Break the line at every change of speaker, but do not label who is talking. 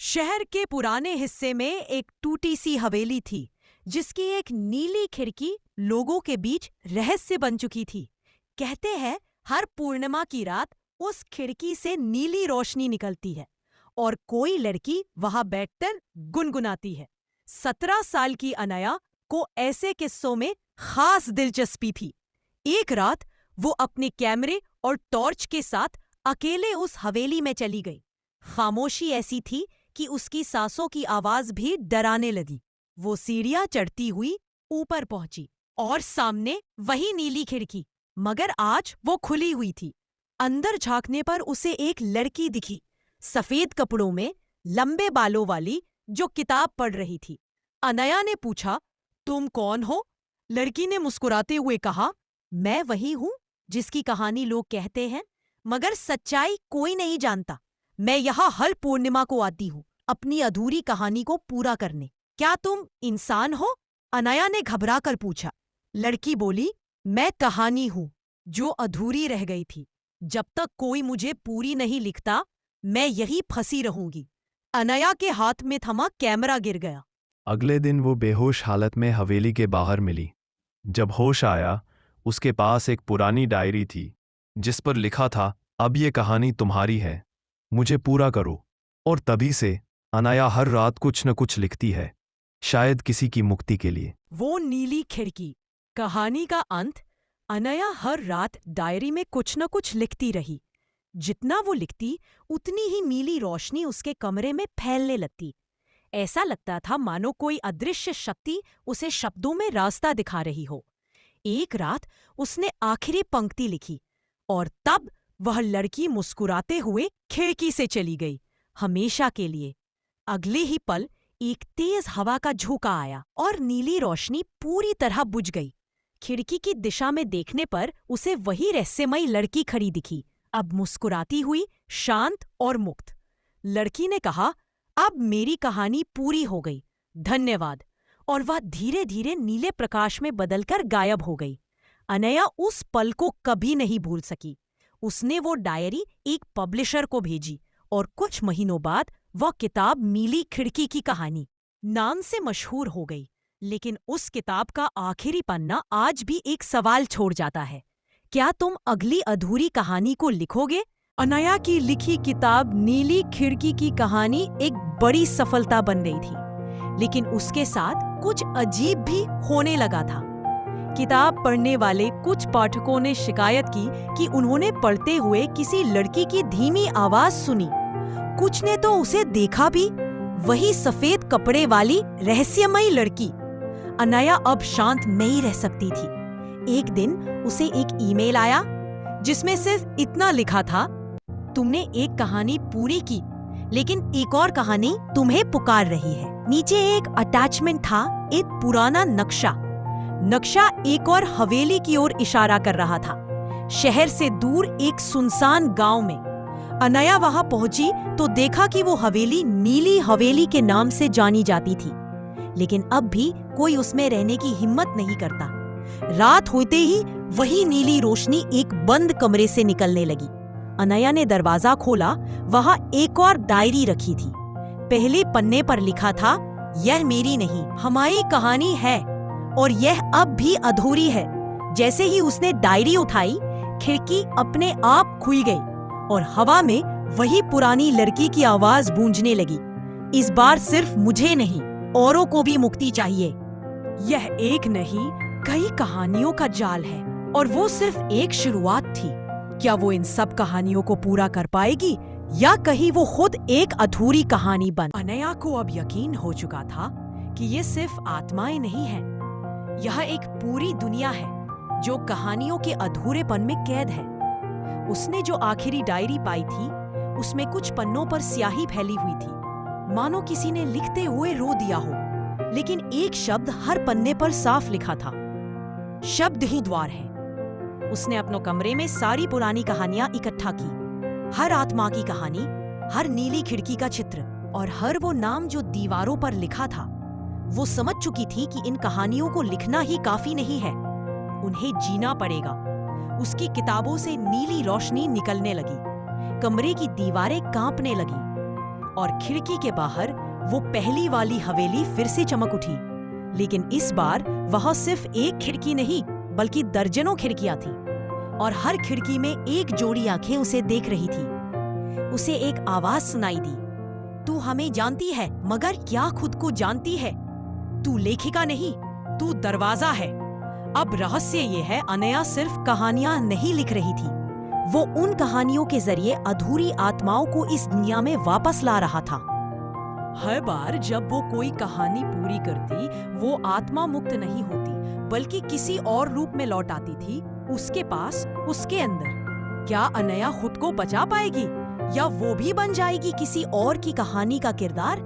शहर के पुराने हिस्से में एक टूटी सी हवेली थी, जिसकी एक नीली खिड़की लोगों के बीच रहस्य बन चुकी थी। कहते हैं हर पूर्णिमा की रात उस खिड़की से नीली रोशनी निकलती है और कोई लड़की वहां बैठकर गुनगुनाती है। 17 साल की अनया को ऐसे किस्सों में खास दिलचस्पी थी। एक रात वो अपने कैमरे और टॉर्च के साथ अकेले उस हवेली में चली गई। खामोशी ऐसी थी कि उसकी सांसों की आवाज भी डराने लगी। वो सीढ़ियां चढ़ती हुई ऊपर पहुंची और सामने वही नीली खिड़की, मगर आज वो खुली हुई थी। अंदर झांकने पर उसे एक लड़की दिखी, सफेद कपड़ों में, लंबे बालों वाली, जो किताब पढ़ रही थी। अनया ने पूछा, तुम कौन हो? लड़की ने मुस्कुराते हुए कहा, मैं वही हूं जिसकी कहानी लोग कहते हैं, मगर सच्चाई कोई नहीं जानता। मैं यहाँ हर पूर्णिमा को आती हूँ अपनी अधूरी कहानी को पूरा करने। क्या तुम इंसान हो? अनया ने घबरा कर पूछा। लड़की बोली, मैं कहानी हूँ जो अधूरी रह गई थी। जब तक कोई मुझे पूरी नहीं लिखता, मैं यही फंसी रहूंगी। अनया के हाथ में थमा कैमरा गिर गया।
अगले दिन वो बेहोश हालत में हवेली के बाहर मिली। जब होश आया, उसके पास एक पुरानी डायरी थी जिस पर लिखा था, अब ये कहानी तुम्हारी है, मुझे पूरा करो। और तभी से अनया हर रात कुछ न कुछ लिखती है, शायद किसी की मुक्ति के लिए।
वो नीली खिड़की, कहानी का अंत। अनया हर रात डायरी में कुछ न कुछ लिखती रही। जितना वो लिखती, उतनी ही नीली रोशनी उसके कमरे में फैलने लगती। ऐसा लगता था मानो कोई अदृश्य शक्ति उसे शब्दों में रास्ता दिखा रही हो। एक रात उसने आखिरी पंक्ति लिखी और तब वह लड़की मुस्कुराते हुए खिड़की से चली गई, हमेशा के लिए। अगले ही पल एक तेज हवा का झोंका आया और नीली रोशनी पूरी तरह बुझ गई। खिड़की की दिशा में देखने पर उसे वही रहस्यमयी लड़की खड़ी दिखी, अब मुस्कुराती हुई, शांत और मुक्त। लड़की ने कहा, अब मेरी कहानी पूरी हो गई, धन्यवाद। और वह धीरे धीरे नीले प्रकाश में बदलकर गायब हो गई। अनया उस पल को कभी नहीं भूल सकी। उसने वो डायरी एक पब्लिशर को भेजी और कुछ महीनों बाद वह किताब नीली खिड़की की कहानी नाम से मशहूर हो गई। लेकिन उस किताब का आखिरी पन्ना आज भी एक सवाल छोड़ जाता है, क्या तुम अगली अधूरी कहानी को लिखोगे? अनया की लिखी किताब नीली खिड़की की कहानी एक बड़ी सफलता बन गई थी, लेकिन उसके साथ कुछ अजीब भी होने लगा था। किताब पढ़ने वाले कुछ पाठकों ने शिकायत की कि उन्होंने पढ़ते हुए किसी लड़की की धीमी आवाज सुनी। कुछ ने तो उसे देखा भी, वही सफेद कपड़े वाली रहस्यमयी लड़की। अनया अब शांत नहीं रह सकती थी। एक दिन उसे एक ईमेल आया जिसमें सिर्फ इतना लिखा था, तुमने एक कहानी पूरी की, लेकिन एक और कहानी तुम्हें पुकार रही है। नीचे एक अटैचमेंट था, एक पुराना नक्शा। नक्शा एक और हवेली की ओर इशारा कर रहा था, शहर से दूर एक सुनसान गांव में। अनया वहां पहुंची तो देखा कि वो हवेली नीली हवेली के नाम से जानी जाती थी, लेकिन अब भी कोई उसमें रहने की हिम्मत नहीं करता। रात होते ही वही नीली रोशनी एक बंद कमरे से निकलने लगी। अनया ने दरवाजा खोला, वहां एक और डायरी रखी थी। पहले पन्ने पर लिखा था, यह मेरी नहीं, हमारी कहानी है और यह अब भी अधूरी है। जैसे ही उसने डायरी उठाई, खिड़की अपने आप खुल गई और हवा में वही पुरानी लड़की की आवाज गूंजने लगी, इस बार सिर्फ मुझे नहीं, औरों को भी मुक्ति चाहिए। यह एक नहीं, कई कहानियों का जाल है और वो सिर्फ एक शुरुआत थी। क्या वो इन सब कहानियों को पूरा कर पाएगी या कहीं वो खुद एक अधूरी कहानी बन? अनया को अब यकीन हो चुका था कि ये सिर्फ आत्माएं नहीं है, यह एक पूरी दुनिया है जो कहानियों के अधूरेपन में कैद है। उसने जो आखिरी डायरी पाई थी, उसमें कुछ पन्नों पर स्याही फैली हुई थी, मानो किसी ने लिखते हुए रो दिया हो, लेकिन एक शब्द हर पन्ने पर साफ लिखा था, शब्द ही द्वार है। उसने अपने कमरे में सारी पुरानी कहानियां इकट्ठा की, हर आत्मा की कहानी, हर नीली खिड़की का चित्र और हर वो नाम जो दीवारों पर लिखा था। वो समझ चुकी थी कि इन कहानियों को लिखना ही काफी नहीं है, उन्हें जीना पड़ेगा। उसकी किताबों से नीली रोशनी निकलने लगी, कमरे की दीवारें कांपने लगीं और खिड़की के बाहर वो पहली वाली हवेली फिर से चमक उठी। लेकिन इस बार वहां सिर्फ एक खिड़की नहीं बल्कि दर्जनों खिड़कियां थी और हर खिड़की में एक जोड़ी आंखें उसे देख रही थी। उसे एक आवाज सुनाई दी, तू हमें जानती है मगर क्या खुद को जानती है? तू लेखिका नहीं, तू दरवाजा है। अब रहस्य ये है, अनया सिर्फ कहानियां नहीं लिख रही थी, वो उन कहानियों के जरिए अधूरी आत्माओं को इस दुनिया में वापस ला रहा था। हर बार जब वो कोई कहानी पूरी करती, वो आत्मा मुक्त नहीं होती बल्कि किसी और रूप में लौट आती थी, उसके पास, उसके अंदर। क्या अनया खुद को बचा पाएगी या वो भी बन जाएगी किसी और की कहानी का किरदार?